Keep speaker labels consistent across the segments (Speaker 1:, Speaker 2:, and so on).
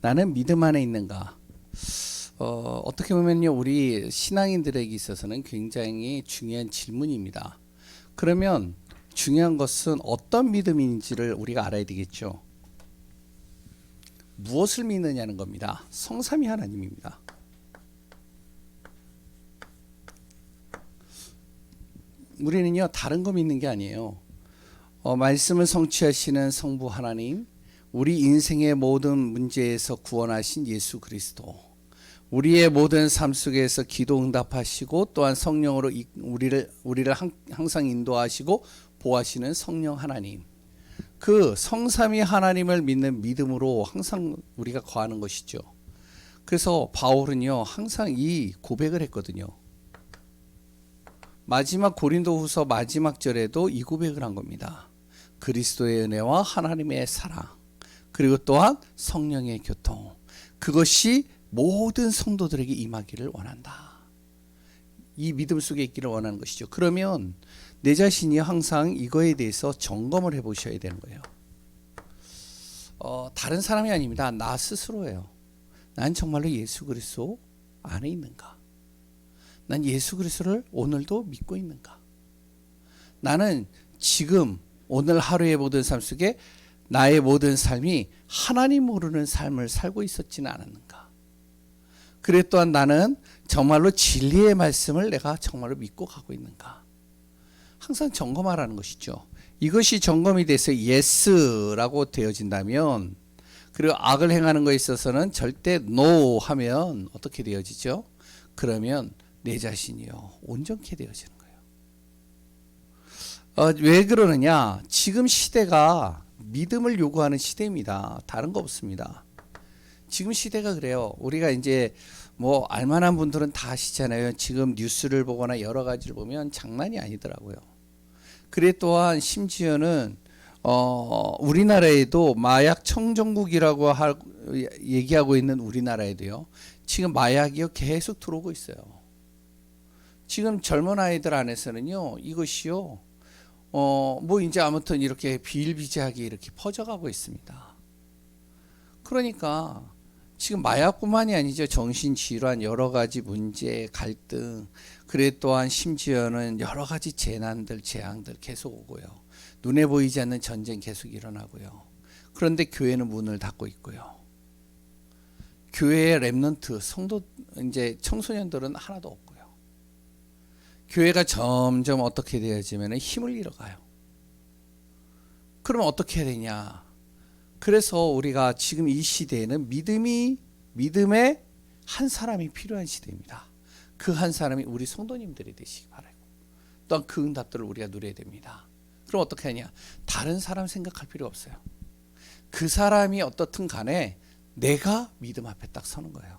Speaker 1: 나는 믿음 안에 있는가? 어떻게 보면요, 우리 신앙인들에게 있어서는 굉장히 중요한 질문입니다. 그러면 중요한 것은 어떤 믿음인지를 우리가 알아야 되겠죠. 무엇을 믿느냐는 겁니다. 성삼위 하나님입니다. 우리는요, 다른 거 믿는 게 아니에요. 말씀을 성취하시는 성부 하나님, 우리 인생의 모든 문제에서 구원하신 예수 그리스도, 우리의 모든 삶 속에서 기도 응답하시고 또한 성령으로 우리를 항상 인도하시고 보호하시는 성령 하나님, 그 성삼위 하나님을 믿는 믿음으로 항상 우리가 거하는 것이죠. 그래서 바울은요, 항상 이 고백을 했거든요. 마지막 고린도후서 마지막 절에도 이 고백을 한 겁니다. 그리스도의 은혜와 하나님의 사랑, 그리고 또한 성령의 교통, 그것이 모든 성도들에게 임하기를 원한다. 이 믿음 속에 있기를 원하는 것이죠. 그러면 내 자신이 항상 이거에 대해서 점검을 해보셔야 되는 거예요. 다른 사람이 아닙니다. 나 스스로예요. 난 정말로 예수 그리스도 안에 있는가? 난 예수 그리스도를 오늘도 믿고 있는가? 나는 지금 오늘 하루의 모든 삶 속에 나의 모든 삶이 하나님 모르는 삶을 살고 있었지는 않았는가? 그래 또한 나는 정말로 진리의 말씀을 내가 정말로 믿고 가고 있는가? 항상 점검하라는 것이죠. 이것이 점검이 돼서 예스라고 되어진다면, 그리고 악을 행하는 것에 있어서는 절대 노 하면 어떻게 되어지죠? 그러면 내 자신이요, 온전케 되어지는 거예요. 왜 그러느냐? 지금 시대가 믿음을 요구하는 시대입니다. 다른 거 없습니다. 지금 시대가 그래요. 우리가 이제 뭐 알만한 분들은 다 아시잖아요. 지금 뉴스를 보거나 여러 가지를 보면 장난이 아니더라고요. 그래 또한 심지어는 우리나라에도 마약 청정국이라고 얘기하고 있는 우리나라에도요, 지금 마약이요 계속 들어오고 있어요. 지금 젊은 아이들 안에서는요, 이것이요, 뭐 이제 아무튼 이렇게 비일비재하게 이렇게 퍼져가고 있습니다. 그러니까 지금 마약뿐만이 아니죠. 정신질환, 여러 가지 문제, 갈등, 그래 또한 심지어는 여러 가지 재난들, 재앙들 계속 오고요. 눈에 보이지 않는 전쟁 계속 일어나고요. 그런데 교회는 문을 닫고 있고요. 교회의 렘넌트, 성도, 이제 청소년들은 하나도 없고요. 교회가 점점 어떻게 되어지면 힘을 잃어가요. 그러면 어떻게 해야 되냐? 그래서 우리가 지금 이 시대에는 믿음의 한 사람이 필요한 시대입니다. 그 한 사람이 우리 성도님들이 되시기 바라고, 또한 그 응답들을 우리가 누려야 됩니다. 그럼 어떻게 하냐? 다른 사람 생각할 필요 없어요. 그 사람이 어떻든 간에 내가 믿음 앞에 딱 서는 거예요.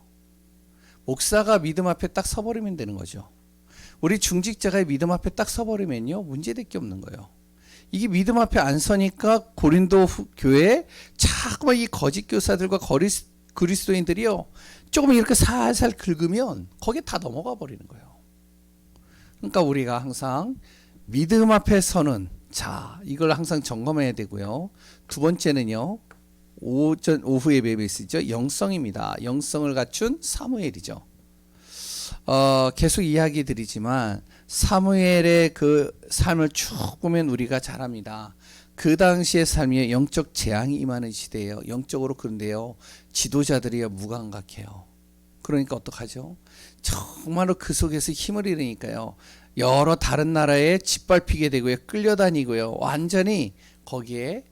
Speaker 1: 목사가 믿음 앞에 딱 서버리면 되는 거죠. 우리 중직자가 믿음 앞에 딱 서버리면요, 문제될 게 없는 거예요. 이게 믿음 앞에 안 서니까 고린도 교회에 자꾸만 이 거짓 교사들과 그리스도인들이요, 조금 이렇게 살살 긁으면 거기에 다 넘어가 버리는 거예요. 그러니까 우리가 항상 믿음 앞에 서는 자, 이걸 항상 점검해야 되고요. 두 번째는요, 오후에 예배 있죠. 영성입니다. 영성을 갖춘 사무엘이죠. 계속 이야기 드리지만 사무엘의 그 삶을 쭉 보면 우리가 잘 압니다. 그 당시의 삶이 영적 재앙이 임하는 시대예요. 영적으로. 그런데요, 지도자들이 무감각해요. 그러니까 어떡하죠? 정말로 그 속에서 힘을 잃으니까요, 여러 다른 나라에 짓밟히게 되고요, 끌려다니고요, 완전히 거기에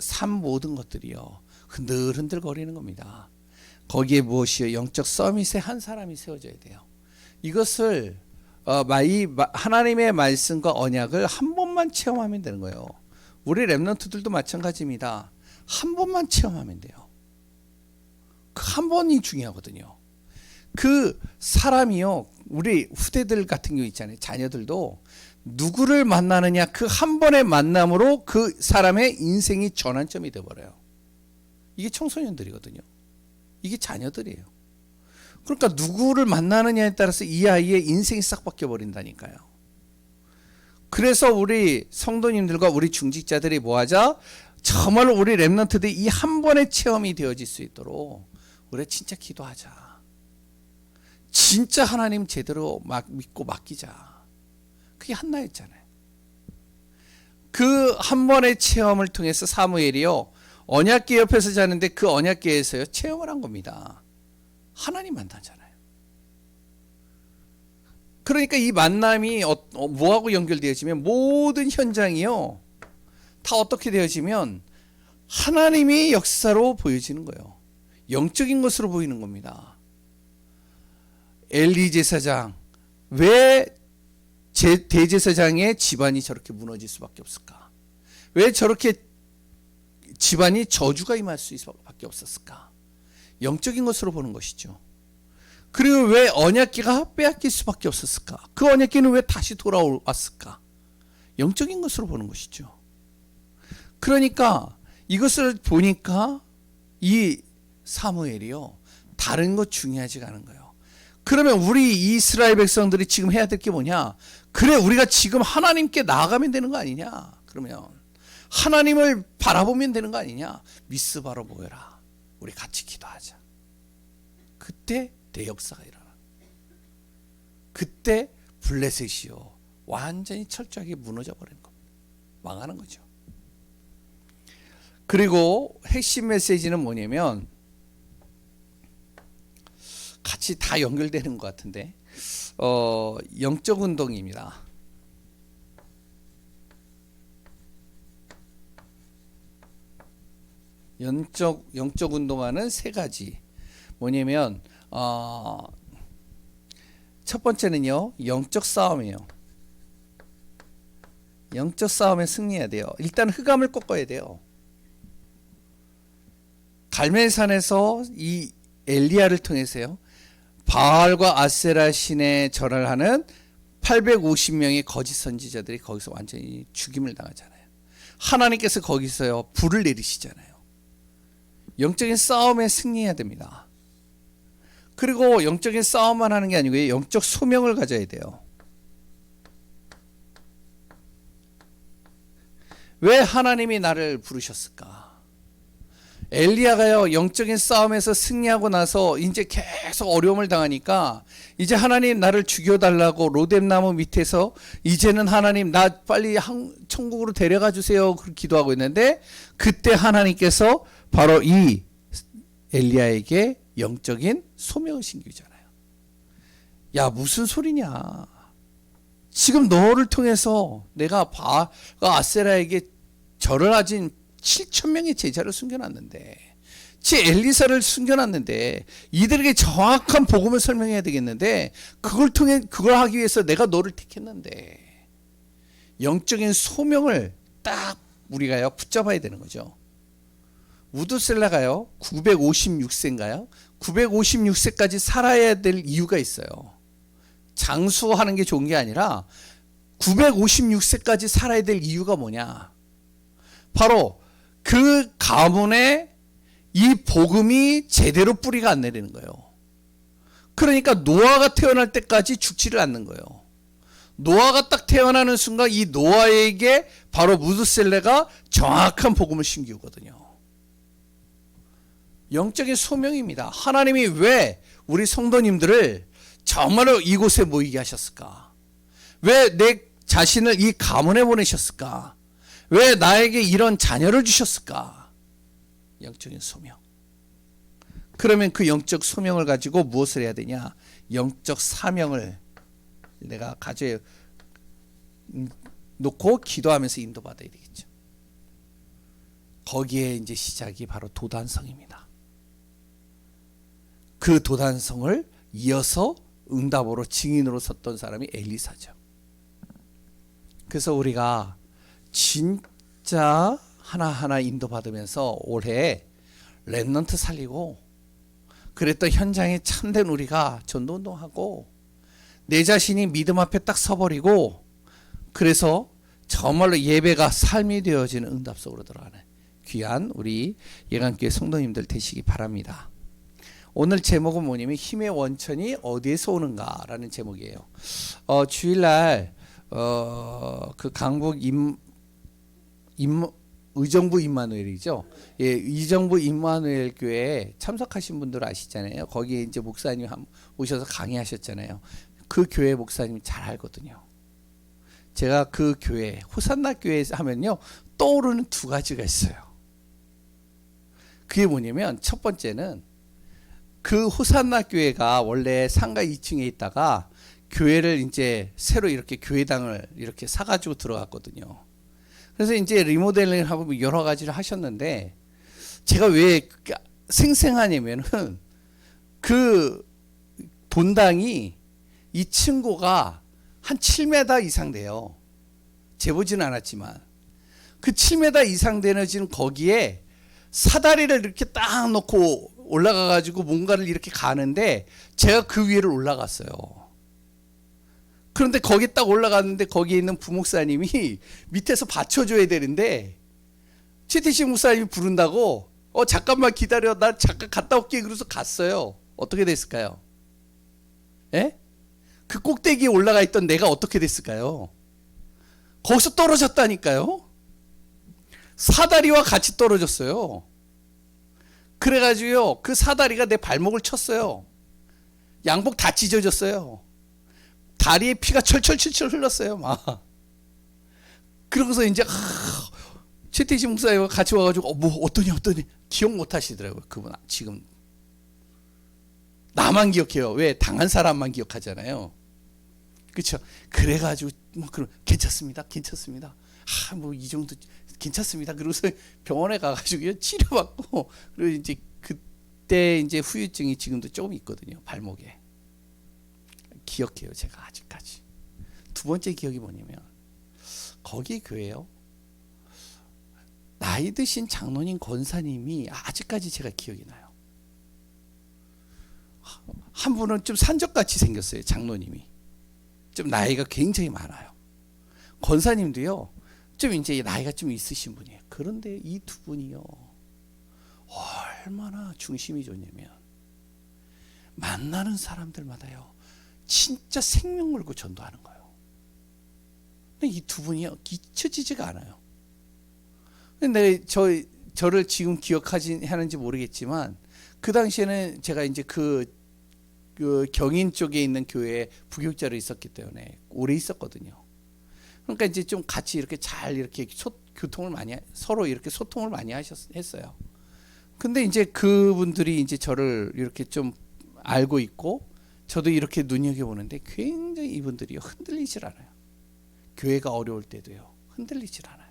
Speaker 1: 삶 모든 것들이요 흔들흔들거리는 겁니다. 거기에 무엇이요? 영적 서밋에 한 사람이 세워져야 돼요. 이것을 하나님의 말씀과 언약을 한 번만 체험하면 되는 거예요. 우리 렘넌트들도 마찬가지입니다. 한 번만 체험하면 돼요. 그 한 번이 중요하거든요. 그 사람이요, 우리 후대들 같은 경우 있잖아요. 자녀들도 누구를 만나느냐, 그 한 번의 만남으로 그 사람의 인생이 전환점이 되어버려요. 이게 청소년들이거든요. 이게 자녀들이에요. 그러니까 누구를 만나느냐에 따라서 이 아이의 인생이 싹 바뀌어버린다니까요. 그래서 우리 성도님들과 우리 중직자들이 뭐하자? 정말로 우리 렘넌트들이 이 한 번의 체험이 되어질 수 있도록 그래 진짜 기도하자. 진짜 하나님 제대로 믿고 맡기자. 그게 한나였잖아요. 그 한 번의 체험을 통해서 사무엘이요 언약궤 옆에서 자는데 그 언약궤에서요 체험을 한 겁니다. 하나님 만나잖아요. 그러니까 이 만남이 뭐하고 연결되어지면 모든 현장이요 다 어떻게 되어지면 하나님의 역사로 보여지는 거예요. 영적인 것으로 보이는 겁니다. 엘리 제사장, 왜 대제사장의 집안이 저렇게 무너질 수밖에 없을까? 왜 저렇게 집안이 저주가 임할 수밖에 없었을까? 영적인 것으로 보는 것이죠. 그리고 왜 언약궤가 빼앗길 수밖에 없었을까? 그 언약궤는 왜 다시 돌아왔을까? 영적인 것으로 보는 것이죠. 그러니까 이것을 보니까 이 사무엘이요 다른 것 중요하지가 않은 거예요. 그러면 우리 이스라엘 백성들이 지금 해야 될 게 뭐냐? 그래 우리가 지금 하나님께 나아가면 되는 거 아니냐? 그러면 하나님을 바라보면 되는 거 아니냐? 미스바로 모여라. 우리 같이 기도하자. 그때 대역사가 일어나. 그때 블레셋이요 완전히 철저하게 무너져 버리는 겁니다. 망하는 거죠. 그리고 핵심 메시지는 뭐냐면 같이 다 연결되는 것 같은데 영적 운동입니다. 영적 운동하는 세 가지 뭐냐면 첫 번째는요 영적 싸움이에요. 영적 싸움에 승리해야 돼요. 일단 흑암을 꺾어야 돼요. 갈멜산에서 이 엘리야를 통해서요 바알과 아세라 신에 절을 하는 850명의 거짓 선지자들이 거기서 완전히 죽임을 당하잖아요. 하나님께서 거기서요 불을 내리시잖아요. 영적인 싸움에 승리해야 됩니다. 그리고 영적인 싸움만 하는 게 아니고 영적 소명을 가져야 돼요. 왜 하나님이 나를 부르셨을까? 엘리야가요 영적인 싸움에서 승리하고 나서 이제 계속 어려움을 당하니까 이제 하나님 나를 죽여달라고 로뎀나무 밑에서 이제는 하나님 나 빨리 천국으로 데려가 주세요 그렇게 기도하고 있는데 그때 하나님께서 바로 이 엘리야에게 영적인 소명을 신기잖아요. 야 무슨 소리냐? 지금 너를 통해서 내가 바알과 아세라에게 절을 하진 7,000명의 제자를 숨겨놨는데 제 엘리사를 숨겨놨는데 이들에게 정확한 복음을 설명해야 되겠는데 그걸 하기 위해서 내가 너를 택했는데 영적인 소명을 딱 우리가요 붙잡아야 되는 거죠. 우드셀라가요 956세인가요? 956세까지 살아야 될 이유가 있어요. 장수하는 게 좋은 게 아니라 956세까지 살아야 될 이유가 뭐냐? 바로 그 가문에 이 복음이 제대로 뿌리가 안 내리는 거예요. 그러니까 노아가 태어날 때까지 죽지를 않는 거예요. 노아가 딱 태어나는 순간 이 노아에게 바로 무드셀레가 정확한 복음을 심기우거든요. 영적인 소명입니다. 하나님이 왜 우리 성도님들을 정말로 이곳에 모이게 하셨을까? 왜 내 자신을 이 가문에 보내셨을까? 왜 나에게 이런 자녀를 주셨을까? 영적인 소명. 그러면 그 영적 소명을 가지고 무엇을 해야 되냐? 영적 사명을 내가 가져 놓고 기도하면서 인도받아야 되겠죠. 거기에 이제 시작이 바로 도단성입니다. 그 도단성을 이어서 응답으로 증인으로 섰던 사람이 엘리사죠. 그래서 우리가 진짜 하나하나 인도받으면서 올해 렘넌트 살리고 그랬던 현장에 참된 우리가 전도운동하고 내 자신이 믿음 앞에 딱 서버리고 그래서 정말로 예배가 삶이 되어지는 응답 속으로 들어가는 귀한 우리 예강교회 성도님들 되시기 바랍니다. 오늘 제목은 뭐냐면 힘의 원천이 어디에서 오는가라는 제목이에요. 주일날 그 강북 의정부 임마누엘이죠. 예, 의정부 임마누엘 교회에 참석하신 분들 아시잖아요. 거기에 이제 목사님 오셔서 강의하셨잖아요. 그 교회 목사님 잘 알거든요. 제가 그 교회 호산나 교회 하면요 떠오르는 두 가지가 있어요. 그게 뭐냐면 첫 번째는 그 호산나 교회가 원래 상가 2층에 있다가 교회를 이제 새로 이렇게 교회당을 이렇게 사가지고 들어갔거든요. 그래서 이제 리모델링을 하고 여러 가지를 하셨는데 제가 왜 생생하냐면은 그 본당이 이 층고가 한 7m 이상 돼요. 재보진 않았지만 그 7m 이상 되는 지금 거기에 사다리를 이렇게 딱 놓고 올라가 가지고 뭔가를 이렇게 가는데 제가 그 위를 올라갔어요. 그런데 거기 딱 올라갔는데 거기에 있는 부목사님이 밑에서 받쳐줘야 되는데 최태식 목사님이 부른다고 잠깐만 기다려 나 잠깐 갔다 올게 그래서 갔어요. 어떻게 됐을까요? 예? 그 꼭대기에 올라가 있던 내가 어떻게 됐을까요? 거기서 떨어졌다니까요. 사다리와 같이 떨어졌어요. 그래가지고요 그 사다리가 내 발목을 쳤어요. 양복 다 찢어졌어요. 다리에 피가 철철철철 흘렀어요. 막. 그러고서 이제 최태식 목사님과 같이 와가지고 뭐 어떠니 기억 못 하시더라고요. 그분 지금 나만 기억해요. 왜 당한 사람만 기억하잖아요. 그렇죠. 그래가지고 뭐 그럼 괜찮습니다. 뭐 이 정도 괜찮습니다. 그러고서 병원에 가가지고 치료받고 그리고 이제 그때 이제 후유증이 지금도 조금 있거든요. 발목에. 기억해요. 제가 아직까지. 두 번째 기억이 뭐냐면 거기 교회요. 나이 드신 장로님 권사님이 아직까지 제가 기억이 나요. 한 분은 좀 산적같이 생겼어요. 장로님이. 좀 나이가 굉장히 많아요. 권사님도요. 좀 이제 나이가 좀 있으신 분이에요. 그런데 이 두 분이요. 얼마나 중심이 좋냐면 만나는 사람들마다요. 진짜 생명 걸고 전도하는 거예요. 근데 이 두 분이요. 잊혀지지가 않아요. 근데 저를 지금 하는지 모르겠지만 그 당시에는 제가 이제 그 경인 쪽에 있는 교회에 부교육자로 있었기 때문에 오래 있었거든요. 그러니까 이제 좀 같이 이렇게 잘 이렇게 서로 이렇게 소통을 많이 했어요. 근데 이제 그분들이 이제 저를 이렇게 좀 알고 있고 저도 이렇게 눈여겨보는데 굉장히 이분들이 흔들리질 않아요. 교회가 어려울 때도요. 흔들리질 않아요.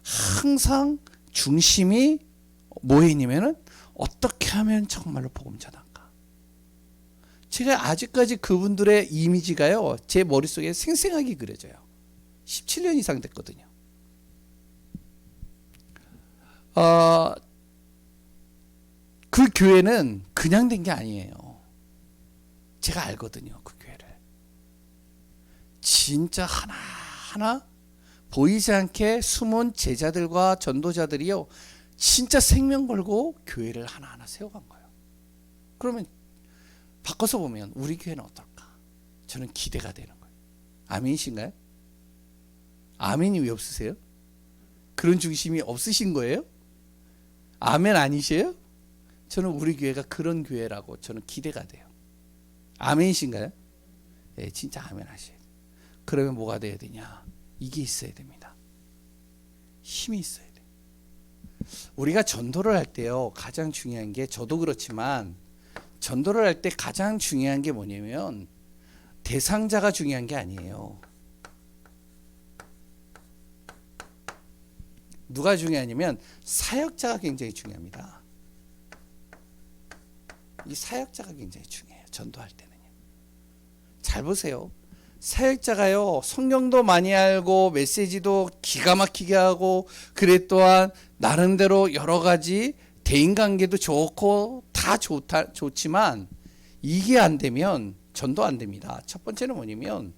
Speaker 1: 항상 중심이 뭐에 있냐면은 어떻게 하면 정말로 복음 전할까. 제가 아직까지 그분들의 이미지가요. 제 머릿속에 생생하게 그려져요. 17년 이상 됐거든요. 그 교회는 그냥 된 게 아니에요. 제가 알거든요. 그 교회를. 진짜 하나하나 보이지 않게 숨은 제자들과 전도자들이요. 진짜 생명 걸고 교회를 하나하나 세워간 거예요. 그러면 바꿔서 보면 우리 교회는 어떨까? 저는 기대가 되는 거예요. 아멘이신가요? 아멘이 왜 없으세요? 그런 중심이 없으신 거예요? 아멘 아니세요? 저는 우리 교회가 그런 교회라고 저는 기대가 돼요. 아멘이신가요? 네, 진짜 아멘 하셔야 돼요. 그러면 뭐가 돼야 되냐? 이게 있어야 됩니다. 힘이 있어야 돼요. 우리가 전도를 할 때요. 가장 중요한 게 저도 그렇지만 전도를 할 때 가장 중요한 게 뭐냐면 대상자가 중요한 게 아니에요. 누가 중요하냐면 사역자가 굉장히 중요합니다. 이 사역자가 굉장히 중요해요. 전도할 때는요. 잘 보세요. 사역자가요. 성경도 많이 알고 메시지도 기가 막히게 하고 그래 또한 나름대로 여러 가지 대인관계도 좋고 다 좋지만 이게 안 되면 전도 안 됩니다. 첫 번째는 뭐냐면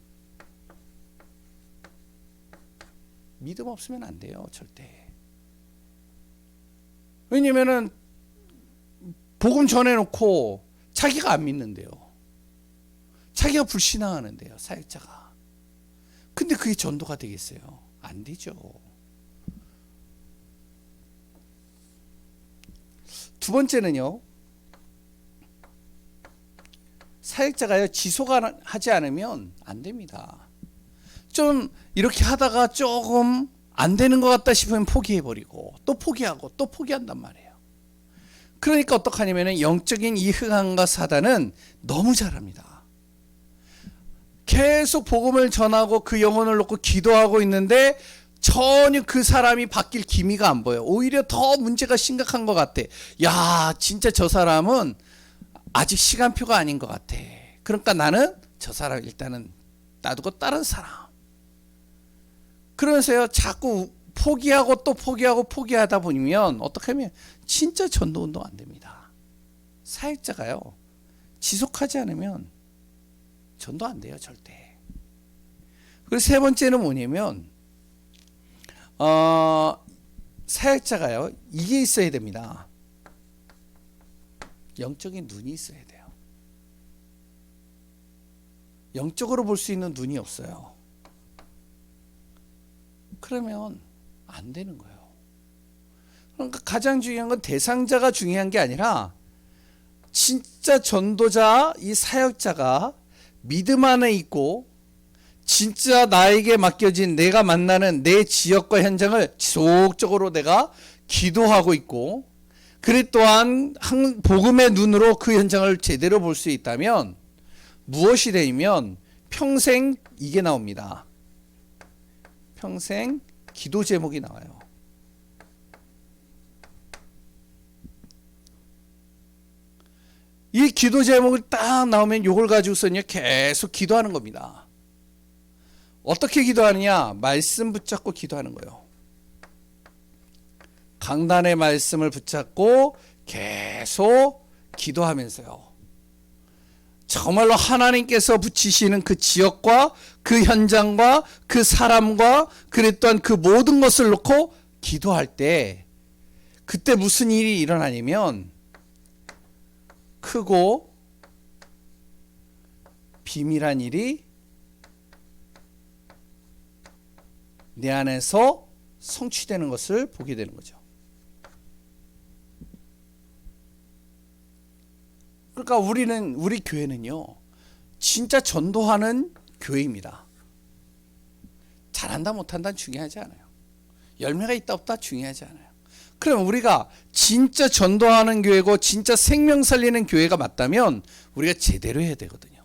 Speaker 1: 믿음 없으면 안 돼요. 절대. 왜냐면은 복음 전해놓고 자기가 안 믿는데요. 자기가 불신앙하는데요. 사역자가. 근데 그게 전도가 되겠어요? 안 되죠. 두 번째는요, 사역자가요 지속하지 않으면 안 됩니다. 좀 이렇게 하다가 조금 안 되는 것 같다 싶으면 포기해버리고 또 포기하고 또 포기한단 말이에요. 그러니까 어떡하냐면 영적인 이 흑암과 사단은 너무 잘합니다. 계속 복음을 전하고 그 영혼을 놓고 기도하고 있는데 전혀 그 사람이 바뀔 기미가 안 보여. 오히려 더 문제가 심각한 것 같아. 야, 진짜 저 사람은 아직 시간표가 아닌 것 같아. 그러니까 나는 저 사람 일단은 놔두고 다른 사람. 그러면서요 자꾸 포기하고 또 포기하고 포기하다 보면 어떻게 하면 진짜 전도운동 안 됩니다. 사역자가요 지속하지 않으면 전도 안 돼요 절대. 그리고 세 번째는 뭐냐면 사역자가요 이게 있어야 됩니다. 영적인 눈이 있어야 돼요. 영적으로 볼 수 있는 눈이 없어요. 그러면 안 되는 거예요. 그러니까 가장 중요한 건 대상자가 중요한 게 아니라 진짜 전도자, 이 사역자가 믿음 안에 있고 진짜 나에게 맡겨진 내가 만나는 내 지역과 현장을 지속적으로 내가 기도하고 있고 그래 또한 복음의 눈으로 그 현장을 제대로 볼 수 있다면 무엇이 되면 평생 이게 나옵니다. 평생 기도 제목이 나와요. 이 기도 제목이 딱 나오면 이걸 가지고서는 계속 기도하는 겁니다. 어떻게 기도하느냐? 말씀 붙잡고 기도하는 거예요. 강단의 말씀을 붙잡고 계속 기도하면서요. 정말로 하나님께서 붙이시는 그 지역과 그 현장과 그 사람과 그랬던 그 모든 것을 놓고 기도할 때 그때 무슨 일이 일어나냐면 크고 비밀한 일이 내 안에서 성취되는 것을 보게 되는 거죠. 그러니까 우리 교회는요 진짜 전도하는 교회입니다. 잘한다 못한다 중요하지 않아요. 열매가 있다 없다 중요하지 않아요. 그럼 우리가 진짜 전도하는 교회고 진짜 생명 살리는 교회가 맞다면 우리가 제대로 해야 되거든요.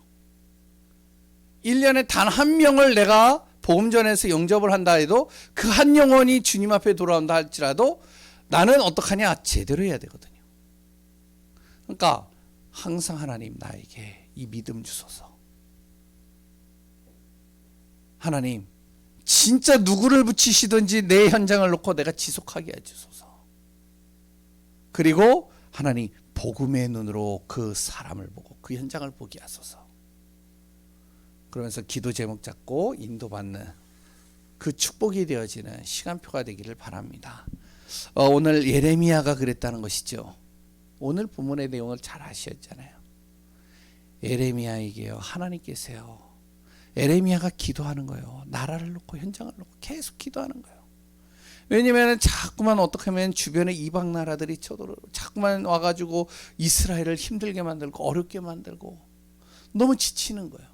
Speaker 1: 1년에 단 한 명을 내가 복음전에서 영접을 한다 해도 그 한 영혼이 주님 앞에 돌아온다 할지라도 나는 어떡하냐? 제대로 해야 되거든요. 그러니까 항상 하나님 나에게 이 믿음 주소서. 하나님 진짜 누구를 붙이시든지 내 현장을 놓고 내가 지속하게 해주소서. 그리고 하나님 복음의 눈으로 그 사람을 보고 그 현장을 보게 하소서. 그러면서 기도 제목 잡고 인도받는 그 축복이 되어지는 시간표가 되기를 바랍니다. 오늘 예레미야가 그랬다는 것이죠. 오늘 본문의 내용을 잘 아셨잖아요. 예레미야에게요 하나님께서요 예레미야가 기도하는 거예요. 나라를 놓고 현장을 놓고 계속 기도하는 거예요. 왜냐면 자꾸만 어떻게 하면 주변에 이방 나라들이 쳐들어 자꾸만 와가지고 이스라엘을 힘들게 만들고 어렵게 만들고 너무 지치는 거예요.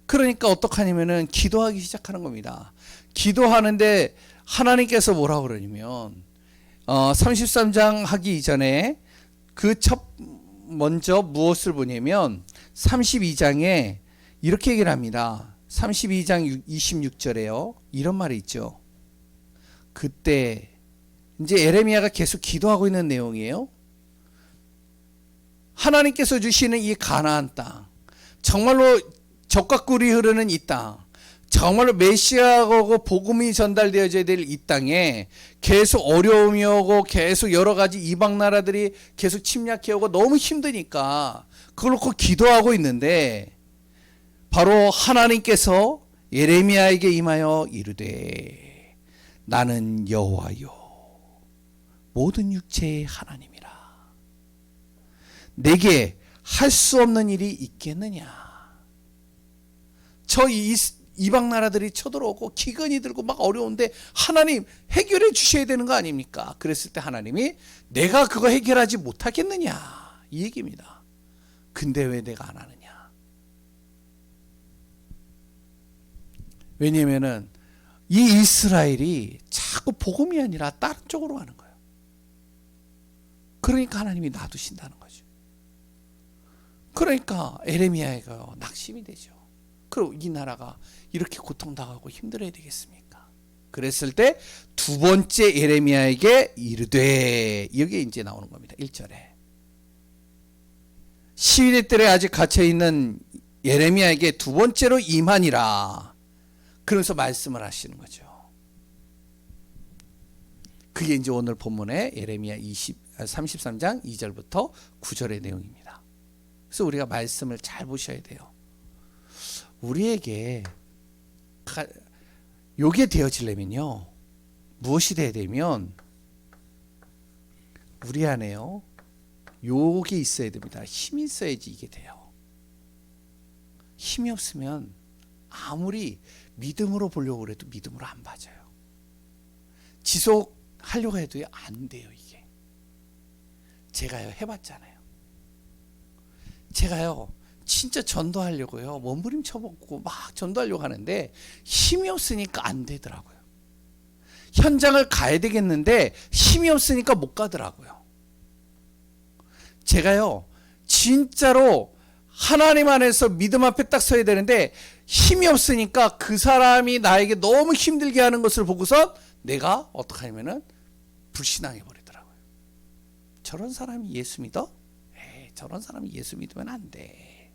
Speaker 1: 그러니까 어떡하냐면은 기도하기 시작하는 겁니다. 기도하는데 하나님께서 뭐라고 그러냐면 33장 하기 이전에 그 먼저 무엇을 보냐면 32장에 이렇게 얘기를 합니다. 32장 26절에요. 이런 말이 있죠. 그때 이제 예레미야가 계속 기도하고 있는 내용이에요. 하나님께서 주시는 이 가나안 땅, 정말로 젖과 꿀이 흐르는 이 땅, 정말로 메시아가 오고 복음이 전달되어져야 될 이 땅에 계속 어려움이 오고 계속 여러 가지 이방 나라들이 계속 침략해 오고 너무 힘드니까 그걸 놓고 기도하고 있는데 바로 하나님께서 예레미야에게 임하여 이르되 나는 여호와요 모든 육체의 하나님이라. 내게 할 수 없는 일이 있겠느냐. 저 이방 나라들이 쳐들어오고 기근이 들고 막 어려운데 하나님 해결해 주셔야 되는 거 아닙니까? 그랬을 때 하나님이 내가 그거 해결하지 못하겠느냐 이 얘기입니다. 근데 왜 내가 안 하느냐? 왜냐면은 이 이스라엘이 자꾸 복음이 아니라 다른 쪽으로 가는 거예요. 그러니까 하나님이 놔두신다는 거죠. 그러니까 에레미야가 낙심이 되죠. 그리고 이 나라가 이렇게 고통당하고 힘들어야 되겠습니까? 그랬을 때 두 번째 예레미야에게 이르되, 여기 이제 나오는 겁니다. 1절에 시위대 뜰에 아직 갇혀있는 예레미야에게 두 번째로 임하니라. 그러면서 말씀을 하시는 거죠. 그게 이제 오늘 본문의 예레미야 33장 2절부터 9절의 내용입니다. 그래서 우리가 말씀을 잘 보셔야 돼요. 우리에게 요게 되어지려면요, 무엇이 돼야 되면 우리 안에요 요게 있어야 됩니다. 힘이 있어야지 이게 돼요. 힘이 없으면 아무리 믿음으로 보려고 해도 믿음으로 안 봐져요. 지속하려고 해도 안 돼요. 이게 제가요 해봤잖아요. 제가요 진짜 전도하려고요 몸부림쳐먹고 막 전도하려고 하는데 힘이 없으니까 안 되더라고요. 현장을 가야 되겠는데 힘이 없으니까 못 가더라고요. 제가요 진짜로 하나님 안에서 믿음 앞에 딱 서야 되는데 힘이 없으니까 그 사람이 나에게 너무 힘들게 하는 것을 보고서 내가 어떻게 하냐면은 불신앙해 버리더라고요. 저런 사람이 예수 믿어? 에이, 저런 사람이 예수 믿으면 안 돼.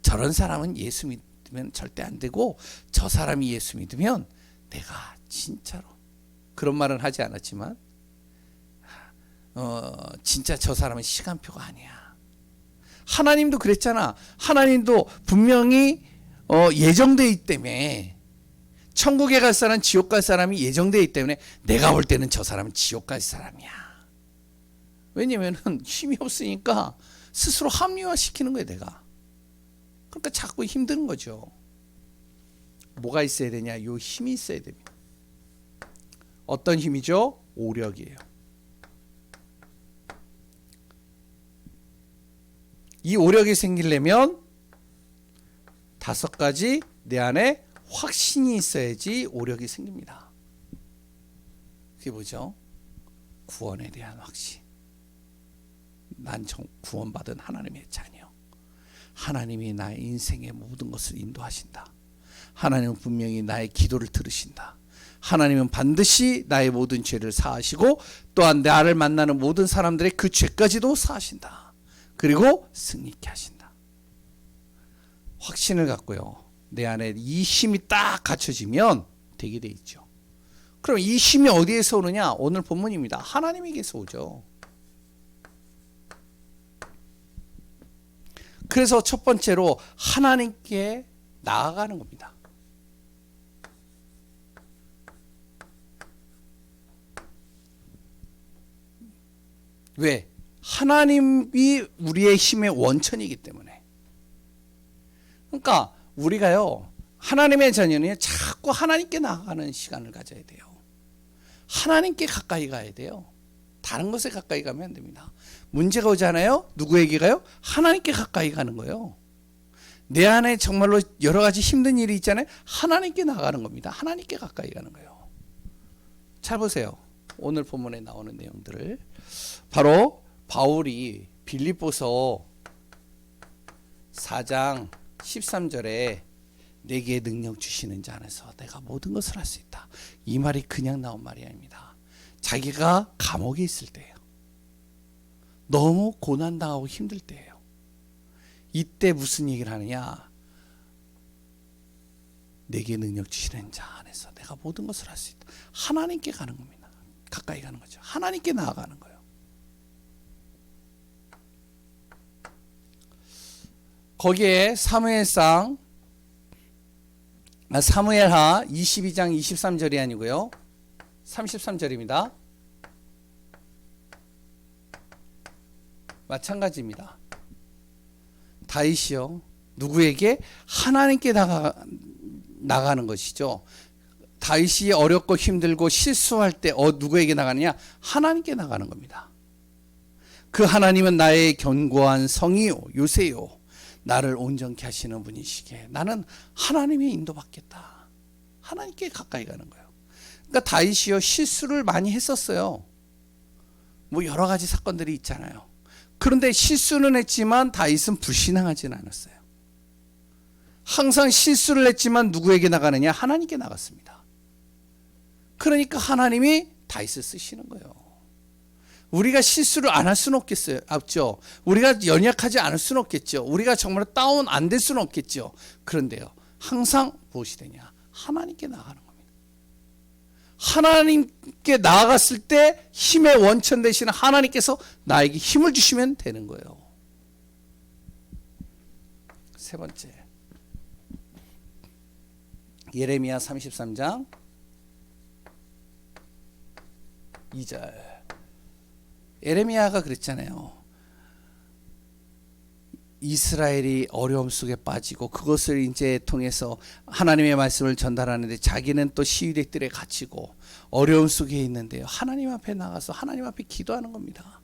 Speaker 1: 저런 사람은 예수 믿으면 절대 안 되고 저 사람이 예수 믿으면 내가 진짜로, 그런 말은 하지 않았지만 진짜 저 사람은 시간표가 아니야. 하나님도 그랬잖아. 하나님도 분명히 예정되어 있기 때문에 천국에 갈 사람, 지옥 갈 사람이 예정되어 있기 때문에 내가 볼 때는 저 사람은 지옥 갈 사람이야. 왜냐면은 힘이 없으니까 스스로 합리화시키는 거예요, 내가. 그러니까 자꾸 힘든 거죠. 뭐가 있어야 되냐? 요 힘이 있어야 됩니다. 어떤 힘이죠? 오력이에요. 이 오력이 생기려면 5가지 내 안에 확신이 있어야지 오력이 생깁니다. 그게 뭐죠? 구원에 대한 확신. 난 구원받은 하나님의 자녀. 하나님이 나의 인생의 모든 것을 인도하신다. 하나님은 분명히 나의 기도를 들으신다. 하나님은 반드시 나의 모든 죄를 사하시고 또한 나를 만나는 모든 사람들의 그 죄까지도 사하신다. 그리고 승리케 하신다. 확신을 갖고요, 내 안에 이 힘이 딱 갖춰지면 되게 돼 있죠. 그럼 이 힘이 어디에서 오느냐? 오늘 본문입니다. 하나님에게서 오죠. 그래서 첫 번째로 하나님께 나아가는 겁니다. 왜? 하나님이 우리의 힘의 원천이기 때문에. 그러니까 우리가요 하나님의 자녀는 자꾸 하나님께 나아가는 시간을 가져야 돼요. 하나님께 가까이 가야 돼요. 다른 것에 가까이 가면 안 됩니다. 문제가 오잖아요. 누구에게 가요? 하나님께 가까이 가는 거예요. 내 안에 정말로 여러 가지 힘든 일이 있잖아요. 하나님께 나가는 겁니다. 하나님께 가까이 가는 거예요. 잘 보세요. 오늘 본문에 나오는 내용들을. 바로 바울이 빌립보서 4장 13절에 내게 능력 주시는 자 안에서 내가 모든 것을 할 수 있다. 이 말이 그냥 나온 말이 아닙니다. 자기가 감옥에 있을 때예요. 너무 고난당하고 힘들 때예요. 이때 무슨 얘기를 하느냐? 내게 능력 주시는 자 안에서 내가 모든 것을 할 수 있다. 하나님께 가는 겁니다. 가까이 가는 거죠. 하나님께 나아가는 거예요. 거기에 사무엘하 22장 23절이 아니고요 33절입니다. 마찬가지입니다. 다윗이요 누구에게? 하나님께 나가는 것이죠. 다윗이 어렵고 힘들고 실수할 때 누구에게 나가느냐? 하나님께 나가는 겁니다. 그 하나님은 나의 견고한 성이요 요새요, 나를 온전케 하시는 분이시기에 나는 하나님의 인도받겠다. 하나님께 가까이 가는 거예요. 그러니까 다윗이요 실수를 많이 했었어요. 뭐 여러 가지 사건들이 있잖아요. 그런데 실수는 했지만 다윗은 불신앙하지는 않았어요. 항상 실수를 했지만 누구에게 나가느냐? 하나님께 나갔습니다. 그러니까 하나님이 다윗을 쓰시는 거예요. 우리가 실수를 안 할 수는 없겠어요. 없죠. 우리가 연약하지 않을 수는 없겠죠. 우리가 정말 다운 안 될 수는 없겠죠. 그런데요, 항상 무엇이 되냐? 하나님께 나가는 겁니다. 하나님께 나아갔을 때 힘의 원천 되시는 하나님께서 나에게 힘을 주시면 되는 거예요. 세 번째, 예레미야 33장 2절. 예레미야가 그랬잖아요. 이스라엘이 어려움 속에 빠지고 그것을 이제 통해서 하나님의 말씀을 전달하는데 자기는 또 시위대들에 갇히고 어려움 속에 있는데요, 하나님 앞에 나가서 하나님 앞에 기도하는 겁니다.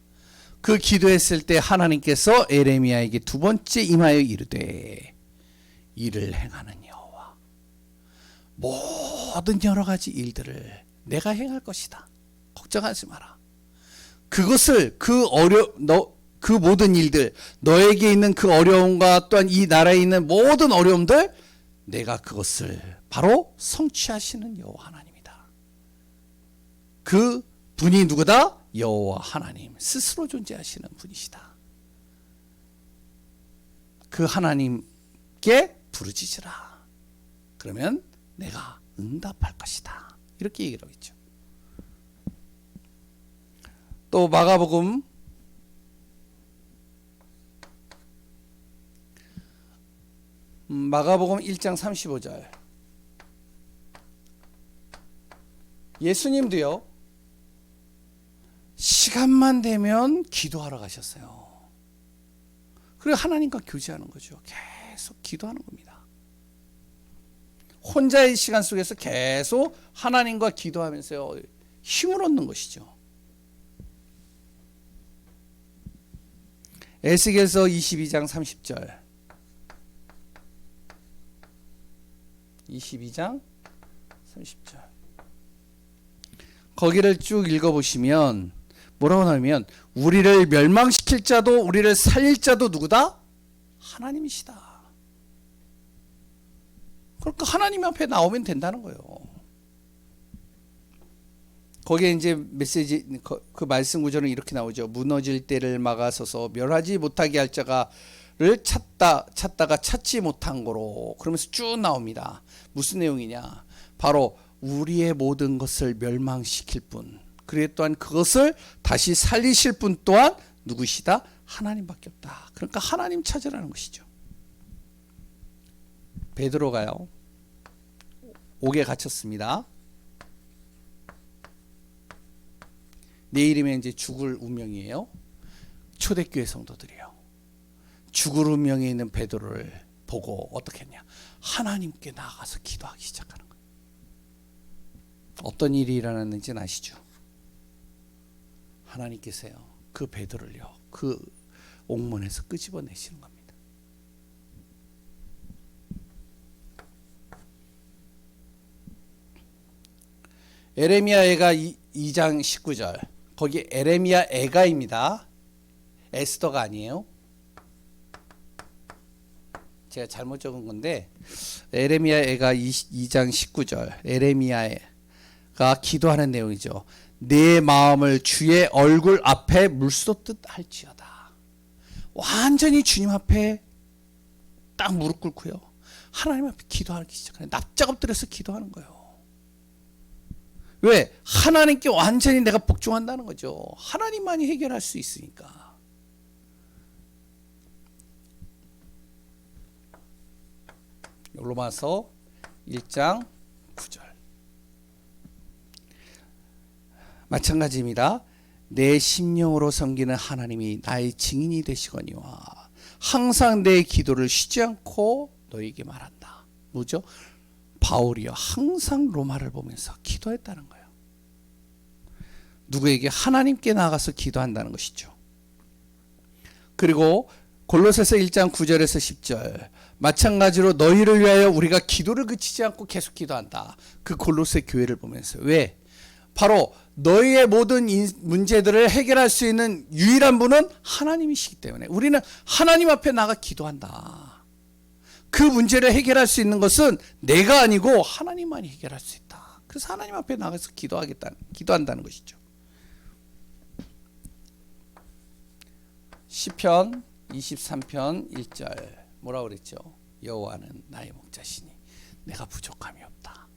Speaker 1: 그 기도했을 때 하나님께서 예레미야에게 두 번째 임하여 이르되 이를 행하는 여호와 모든 여러 가지 일들을 내가 행할 것이다. 걱정하지 마라. 그것을 그 모든 일들, 너에게 있는 그 어려움과 또한 이 나라에 있는 모든 어려움들, 내가 그것을 바로 성취하시는 여호와 하나님이다. 그 분이 누구다? 여호와 하나님, 스스로 존재하시는 분이시다. 그 하나님께 부르짖으라. 그러면 내가 응답할 것이다. 이렇게 얘기를 하고 있죠. 또 마가복음 1장 35절. 예수님도요, 시간만 되면 기도하러 가셨어요. 그리고 하나님과 교제하는 거죠. 계속 기도하는 겁니다. 혼자의 시간 속에서 계속 하나님과 기도하면서요, 힘을 얻는 것이죠. 에스겔서 22장 30절. 22장 30절. 거기를 쭉 읽어보시면 뭐라고 나오면, 우리를 멸망시킬 자도 우리를 살릴 자도 누구다? 하나님이시다. 그러니까 하나님 앞에 나오면 된다는 거예요. 거기에 이제 메시지, 그 말씀 구조는 이렇게 나오죠. 무너질 때를 막아서서 멸하지 못하게 할 자가를 찾다가 찾지 못한 거로, 그러면서 쭉 나옵니다. 무슨 내용이냐? 바로 우리의 모든 것을 멸망시킬 분, 그리고 또한 그것을 다시 살리실 분 또한 누구시다? 하나님밖에 없다. 그러니까 하나님 찾으라는 것이죠. 베드로가요, 옥에 갇혔습니다. 내일이면 이제 죽을 운명이에요. 초대교회 성도들이요, 죽을 운명에 있는 베드로를 보고 어떻게 했냐? 하나님께 나아가서 기도하기 시작하는 거예요. 어떤 일이 일어났는지는 아시죠? 하나님께서요, 그 베드로를요, 그 옥문에서 끄집어내시는 겁니다. 에레미야 애가 2장 19절. 거기 에레미야 애가입니다. 에스더가 아니에요. 제가 잘못 적은 건데, 에레미야 애가 2장 19절. 에레미야가 기도하는 내용이죠. 내 마음을 주의 얼굴 앞에 물쏟듯 할지어다. 완전히 주님 앞에 딱 무릎 꿇고요, 하나님 앞에 기도하기 시작하는, 납작 엎드려서 기도하는 거예요. 왜? 하나님께 완전히 내가 복종한다는 거죠. 하나님만이 해결할 수 있으니까. 로마서 1장 9절. 마찬가지입니다. 내 심령으로 섬기는 하나님이 나의 증인이 되시거니와 항상 내 기도를 쉬지 않고 너에게 말한다. 뭐죠? 바울이요 항상 로마를 보면서 기도했다는 거예요. 누구에게? 하나님께 나아가서 기도한다는 것이죠. 그리고 골로새서 1장 9절에서 10절 마찬가지로 너희를 위하여 우리가 기도를 그치지 않고 계속 기도한다. 그 골로새 교회를 보면서. 왜? 바로 너희의 모든 문제들을 해결할 수 있는 유일한 분은 하나님이시기 때문에 우리는 하나님 앞에 나가 기도한다. 그 문제를 해결할 수 있는 것은 내가 아니고 하나님만이 해결할 수 있다. 그래서 하나님 앞에 나가서 기도한다는 것이죠. 시편 23편 1절 뭐라고 그랬죠? 여호와는 나의 목자시니 내가 부족함이 없다.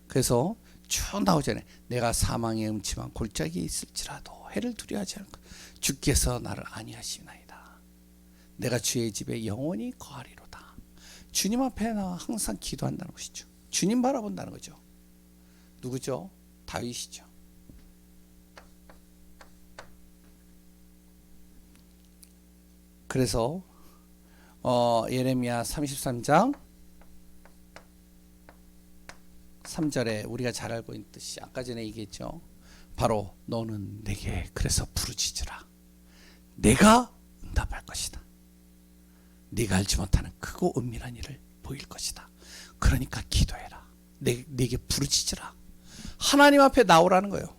Speaker 1: 그래서 쭉 나오잖아요. 내가 사망의 음침한 골짜기에 있을지라도 해를 두려워하지 않고 주께서 나를 안위하시나이다. 내가 주의 집에 영원히 거하리로다. 주님 앞에 나 항상 기도한다는 것이죠. 주님 바라본다는 거죠. 누구죠? 다윗이죠. 그래서 예레미야 33장 3절에 우리가 잘 알고 있는 뜻이 아까 전에 얘기했죠. 바로 너는 내게 그래서 부르짖으라. 내가 응답할 것이다. 네가 알지 못하는 크고 은밀한 일을 보일 것이다. 그러니까 기도해라. 내게 부르짖으라. 하나님 앞에 나오라는 거예요.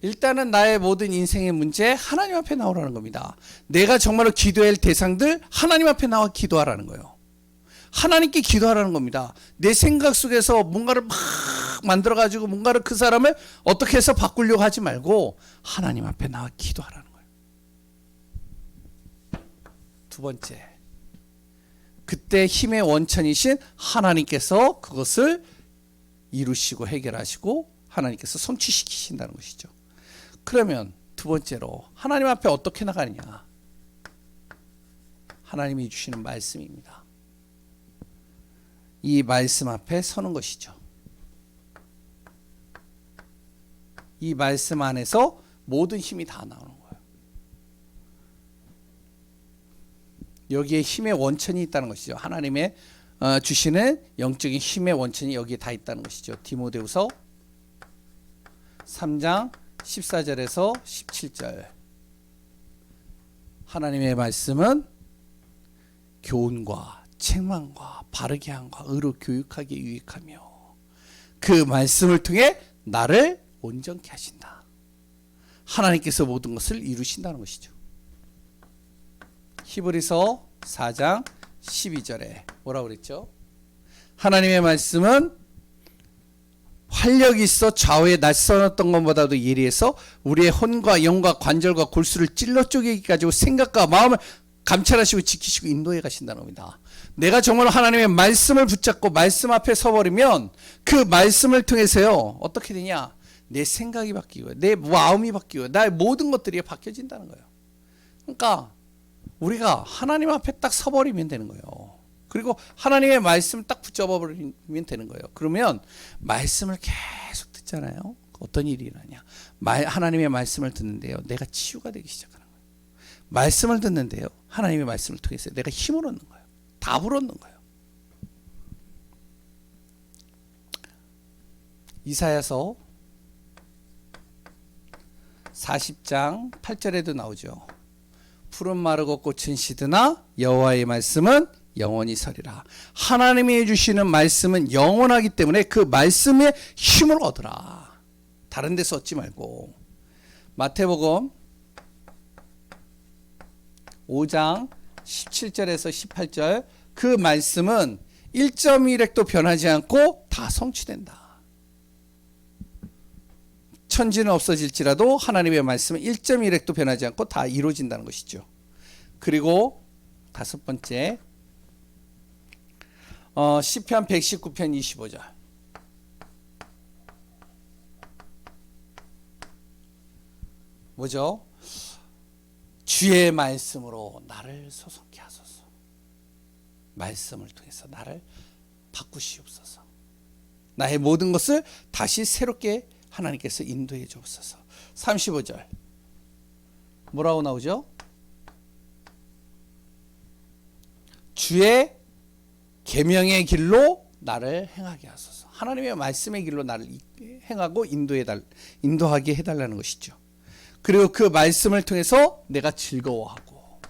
Speaker 1: 일단은 나의 모든 인생의 문제 하나님 앞에 나오라는 겁니다. 내가 정말로 기도해야 할 대상들 하나님 앞에 나와 기도하라는 거예요. 하나님께 기도하라는 겁니다. 내 생각 속에서 뭔가를 막 만들어가지고 뭔가를 그 사람을 어떻게 해서 바꾸려고 하지 말고 하나님 앞에 나와 기도하라는 거예요. 두 번째, 그때 힘의 원천이신 하나님께서 그것을 이루시고 해결하시고 하나님께서 성취시키신다는 것이죠. 그러면 두 번째로 하나님 앞에 어떻게 나가느냐? 하나님이 주시는 말씀입니다. 이 말씀 앞에 서는 것이죠. 이 말씀 안에서 모든 힘이 다 나오는 거예요. 여기에 힘의 원천이 있다는 것이죠. 하나님의 주시는 영적인 힘의 원천이 여기에 다 있다는 것이죠. 디모데후서 3장 14절에서 17절 하나님의 말씀은 교훈과 책망과 바르게 함과 의로 교육하기에 유익하며 그 말씀을 통해 나를 온전케 하신다. 하나님께서 모든 것을 이루신다는 것이죠. 히브리서 4장 12절에 뭐라고 그랬죠? 하나님의 말씀은 활력이 있어 좌우에 낯선었던 것보다도 예리해서 우리의 혼과 영과 관절과 골수를 찔러 쪼개기 가지고 생각과 마음을 감찰하시고 지키시고 인도해 가신다는 겁니다. 내가 정말 하나님의 말씀을 붙잡고 말씀 앞에 서버리면 그 말씀을 통해서요 어떻게 되냐? 내 생각이 바뀌고 내 마음이 바뀌고 나의 모든 것들이 바뀌어진다는 거예요. 그러니까 우리가 하나님 앞에 딱 서버리면 되는 거예요. 그리고 하나님의 말씀을 딱 붙잡아버리면 되는 거예요. 그러면 말씀을 계속 듣잖아요. 어떤 일이 일어나냐? 하나님의 말씀을 듣는데요. 내가 치유가 되기 시작하는 거예요. 말씀을 듣는데요. 하나님의 말씀을 통해서 내가 힘을 얻는 거예요. 답을 얻는 거예요. 이사야서 40장 8절에도 나오죠. 푸른 마르고 꽃은 시드나 여호와의 말씀은 영원히 서리라. 하나님이 주시는 말씀은 영원하기 때문에 그 말씀에 힘을 얻으라. 다른 데서 얻지 말고. 마태복음 5장 17절에서 18절 그 말씀은 1.1획도 변하지 않고 다 성취된다. 천지는 없어질지라도 하나님의 말씀은 1.1획도 변하지 않고 다 이루어진다는 것이죠. 그리고 다섯 번째 시편 119편 25절 뭐죠? 주의 말씀으로 나를 소송케 하소서. 말씀을 통해서 나를 바꾸시옵소서. 나의 모든 것을 다시 새롭게 하나님께서 인도해 주옵소서. 35절 뭐라고 나오죠? 주의 계명의 길로 나를 행하게 하소서. 하나님의 말씀의 길로 나를 행하고 인도하게 해달라는 것이죠. 그리고 그 말씀을 통해서 내가 즐거워하고,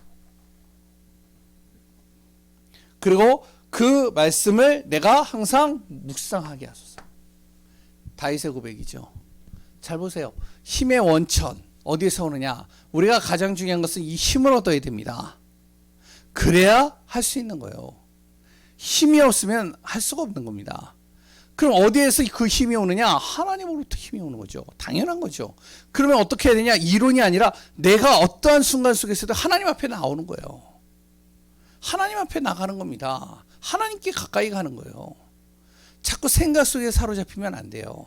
Speaker 1: 그리고 그 말씀을 내가 항상 묵상하게 하소서. 다윗의 고백이죠. 잘 보세요. 힘의 원천 어디에서 오느냐? 우리가 가장 중요한 것은 이 힘을 얻어야 됩니다. 그래야 할 수 있는 거예요. 힘이 없으면 할 수가 없는 겁니다. 그럼 어디에서 그 힘이 오느냐? 하나님으로부터 힘이 오는 거죠. 당연한 거죠. 그러면 어떻게 해야 되냐? 이론이 아니라 내가 어떠한 순간 속에서도 하나님 앞에 나오는 거예요. 하나님 앞에 나가는 겁니다. 하나님께 가까이 가는 거예요. 자꾸 생각 속에 사로잡히면 안 돼요.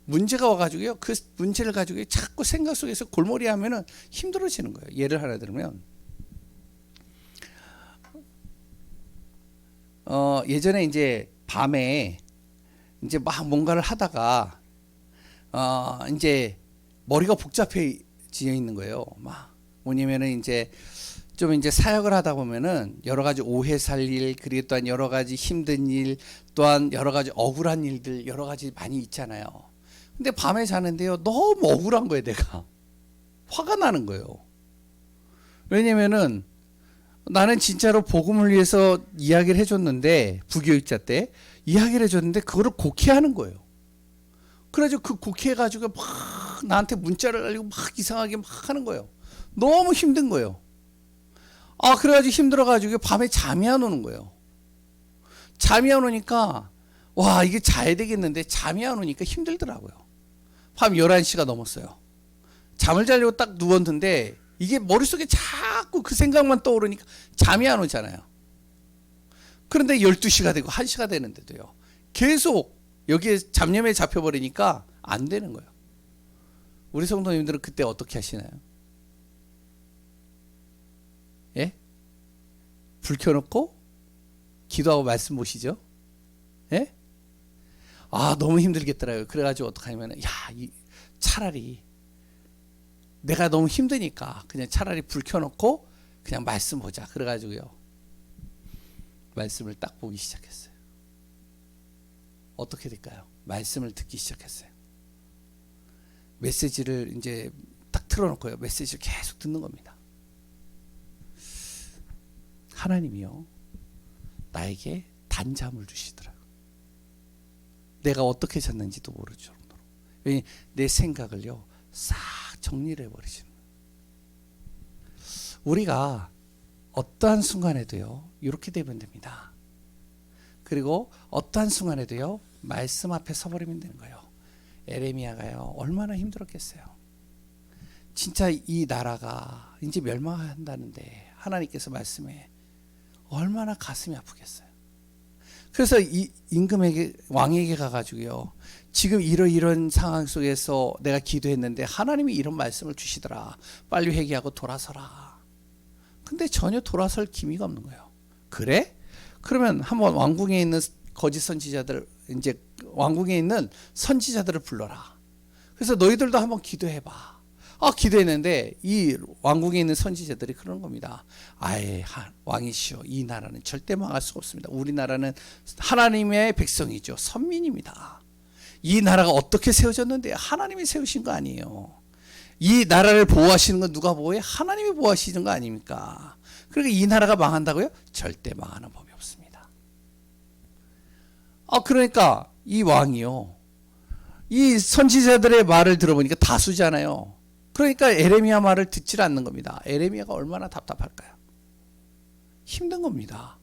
Speaker 1: 문제가 와가지고요, 그 문제를 가지고 자꾸 생각 속에서 골몰이 하면은 힘들어지는 거예요. 예를 하나 들면, 예전에 이제 밤에 이제 막 뭔가를 하다가, 이제 머리가 복잡해져 있는 거예요. 막 뭐냐면은 이제 좀 이제 사역을 하다 보면은 여러 가지 오해 살 일, 그리고 또한 여러 가지 힘든 일, 또한 여러 가지 억울한 일들 여러 가지 많이 있잖아요. 근데 밤에 자는데요, 너무 억울한 거예요. 내가 화가 나는 거예요. 왜냐면은 나는 진짜로 복음을 위해서 이야기를 해줬는데, 부교육자 때 이야기를 해줬는데 그거를 곡해하는 거예요. 그래가지고 그 곡해가지고 막 나한테 문자를 날리고 막 이상하게 막 하는 거예요. 너무 힘든 거예요. 그래가지고 힘들어가지고 밤에 잠이 안 오는 거예요. 잠이 안 오니까, 와, 이게 자야 되겠는데 잠이 안 오니까 힘들더라고요. 밤 11시가 넘었어요. 잠을 자려고 딱 누웠는데 이게 머릿속에 자꾸 그 생각만 떠오르니까 잠이 안 오잖아요. 그런데 12시가 되고 1시가 되는데도요, 계속 여기에 잡념에 잡혀버리니까 안 되는 거예요. 우리 성도님들은 그때 어떻게 하시나요? 예? 불 켜놓고 기도하고 말씀 보시죠? 예? 너무 힘들겠더라고요. 그래가지고 어떡하냐면, 차라리 내가 너무 힘드니까 그냥 차라리 불 켜놓고 그냥 말씀 보자. 그래가지고요, 말씀을 딱 보기 시작했어요. 어떻게 될까요? 말씀을 듣기 시작했어요. 메시지를 이제 딱 틀어놓고요, 메시지를 계속 듣는 겁니다. 하나님이요, 나에게 단잠을 주시더라고요. 내가 어떻게 잤는지도 모를 정도로. 왜냐하면 내 생각을요 싹 정리를 해버리시는 거예요. 우리가 어떠한 순간에도요 이렇게 되면 됩니다. 그리고 어떠한 순간에도요 말씀 앞에 서버리면 되는 거예요. 에레미야가요 얼마나 힘들었겠어요. 진짜 이 나라가 이제 멸망한다는데 하나님께서 말씀해 얼마나 가슴이 아프겠어요. 그래서 이 임금에게, 왕에게 가가지고요, 지금 이런 상황 속에서 내가 기도했는데 하나님이 이런 말씀을 주시더라. 빨리 회개하고 돌아서라. 근데 전혀 돌아설 기미가 없는 거예요. 그래? 그러면 한번 왕궁에 있는 거짓 선지자들, 이제 왕궁에 있는 선지자들을 불러라. 그래서 너희들도 한번 기도해봐. 기도했는데 이 왕궁에 있는 선지자들이 그러는 겁니다. 왕이시여, 이 나라는 절대 망할 수가 없습니다. 우리나라는 하나님의 백성이죠. 선민입니다. 이 나라가 어떻게 세워졌는데 하나님이 세우신 거 아니에요. 이 나라를 보호하시는 건 누가 보호해? 하나님이 보호하시는 거 아닙니까? 그러니까 이 나라가 망한다고요? 절대 망하는 법이 없습니다. 그러니까 이 왕이요, 이 선지자들의 말을 들어보니까 다수잖아요. 그러니까 에레미야 말을 듣질 않는 겁니다. 에레미야가 얼마나 답답할까요? 힘든 겁니다.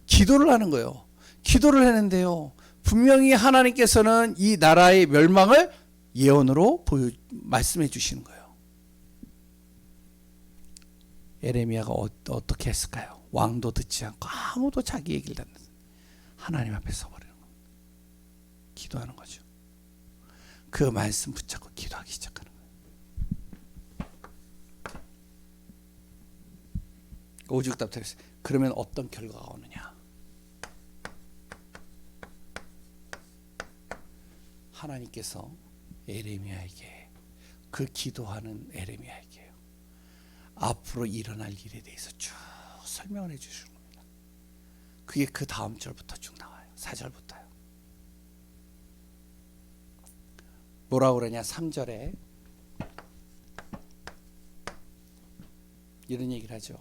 Speaker 1: 기도를 하는 거예요. 기도를 하는데요, 분명히 하나님께서는 이 나라의 멸망을 예언으로 말씀해 주시는 거예요. 에레미야가 어떻게 했을까요? 왕도 듣지 않고 아무도 자기 얘기를 듣는, 하나님 앞에 서버리는 겁니다. 기도하는 거죠. 그 말씀 붙잡고 기도하기 시작하는 거예요. 오죽 답답했어요. 그러면 어떤 결과가 오느냐? 하나님께서 에레미야에게, 그 기도하는 에레미야에게 앞으로 일어날 일에 대해서 쭉 설명을 해 주시는 겁니다. 그게 그 다음 절부터 쭉 나와요. 4절부터요. 뭐라고 그러냐? 3절에 이런 얘기를 하죠.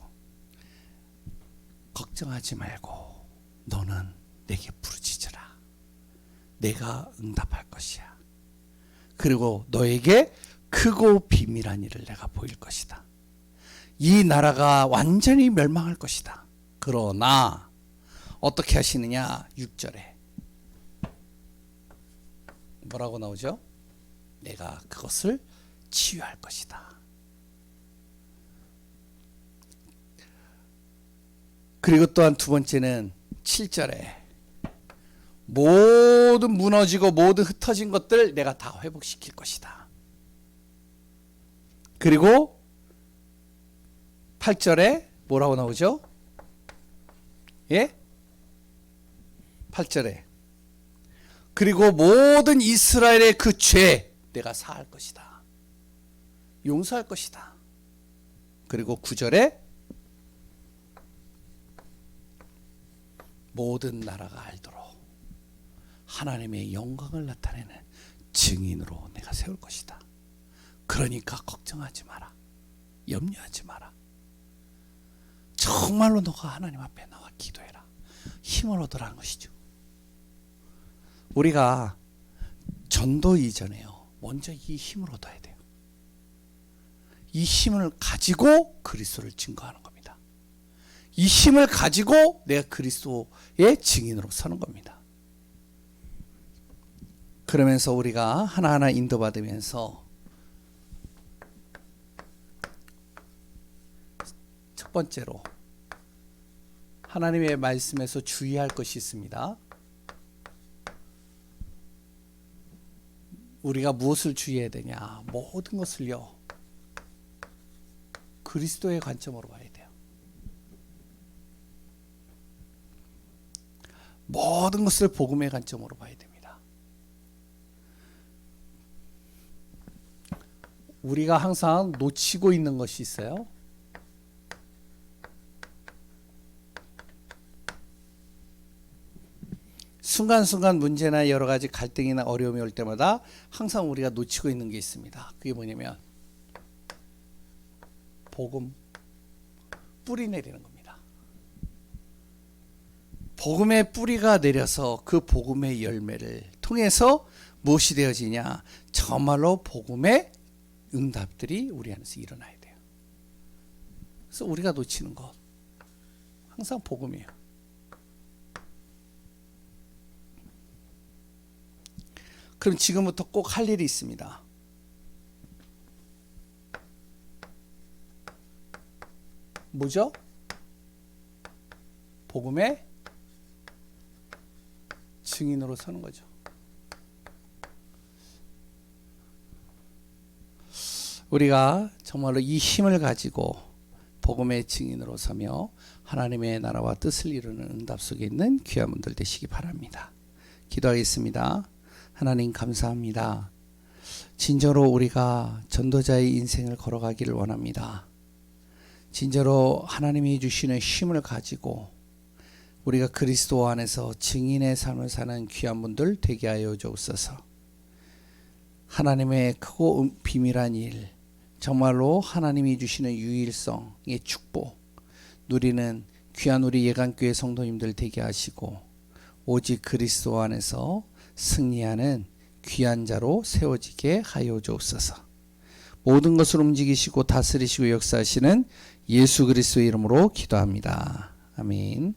Speaker 1: 걱정하지 말고 너는 내게 부르짖으라. 내가 응답할 것이야. 그리고 너에게 크고 비밀한 일을 내가 보일 것이다. 이 나라가 완전히 멸망할 것이다. 그러나 어떻게 하시느냐? 6절에 뭐라고 나오죠? 내가 그것을 치유할 것이다. 그리고 또한 두 번째는 7절에 모든 무너지고 모든 흩어진 것들 내가 다 회복시킬 것이다. 그리고 8절에 뭐라고 나오죠? 예? 8절에 그리고 모든 이스라엘의 그 죄 내가 사할 것이다. 용서할 것이다. 그리고 9절에 모든 나라가 알도록 하나님의 영광을 나타내는 증인으로 내가 세울 것이다. 그러니까 걱정하지 마라. 염려하지 마라. 정말로 너가 하나님 앞에 나와 기도해라. 힘을 얻으라는 것이죠. 우리가 전도 이전에요. 먼저 이 힘을 얻어야 돼요. 이 힘을 가지고 그리스도를 증거하는 겁니다. 이 힘을 가지고 내가 그리스도의 증인으로 서는 겁니다. 그러면서 우리가 하나하나 인도받으면서 첫 번째로 하나님의 말씀에서 주의할 것이 있습니다. 우리가 무엇을 주의해야 되냐? 모든 것을요 그리스도의 관점으로 봐야 돼요. 모든 것을 복음의 관점으로 봐야 됩니다. 우리가 항상 놓치고 있는 것이 있어요. 순간순간 문제나 여러 가지 갈등이나 어려움이 올 때마다 항상 우리가 놓치고 있는 게 있습니다. 그게 뭐냐면 복음, 뿌리 내리는 겁니다. 복음의 뿌리가 내려서 그 복음의 열매를 통해서 무엇이 되어지냐? 정말로 복음의 응답들이 우리 안에서 일어나야 돼요. 그래서 우리가 놓치는 것 항상 복음이에요. 그럼 지금부터 꼭 할 일이 있습니다. 뭐죠? 복음의 증인으로 서는 거죠. 우리가 정말로 이 힘을 가지고 복음의 증인으로 서며 하나님의 나라와 뜻을 이루는 응답 속에 있는 귀한 분들 되시기 바랍니다. 기도하겠습니다. 하나님 감사합니다. 진정으로 우리가 전도자의 인생을 걸어가기를 원합니다. 진정으로 하나님이 주시는 힘을 가지고 우리가 그리스도 안에서 증인의 삶을 사는 귀한 분들 되게 하여 주옵소서. 하나님의 크고 비밀한 일, 정말로 하나님이 주시는 유일성의 축복 누리는 귀한 우리 예강교회 성도님들 되게 하시고 오직 그리스도 안에서 승리하는 귀한 자로 세워지게 하여 주옵소서. 모든 것을 움직이시고 다스리시고 역사하시는 예수 그리스도의 이름으로 기도합니다. 아멘.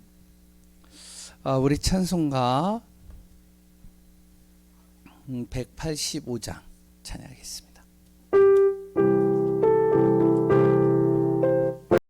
Speaker 1: 우리 찬송가 185장 찬양하겠습니다.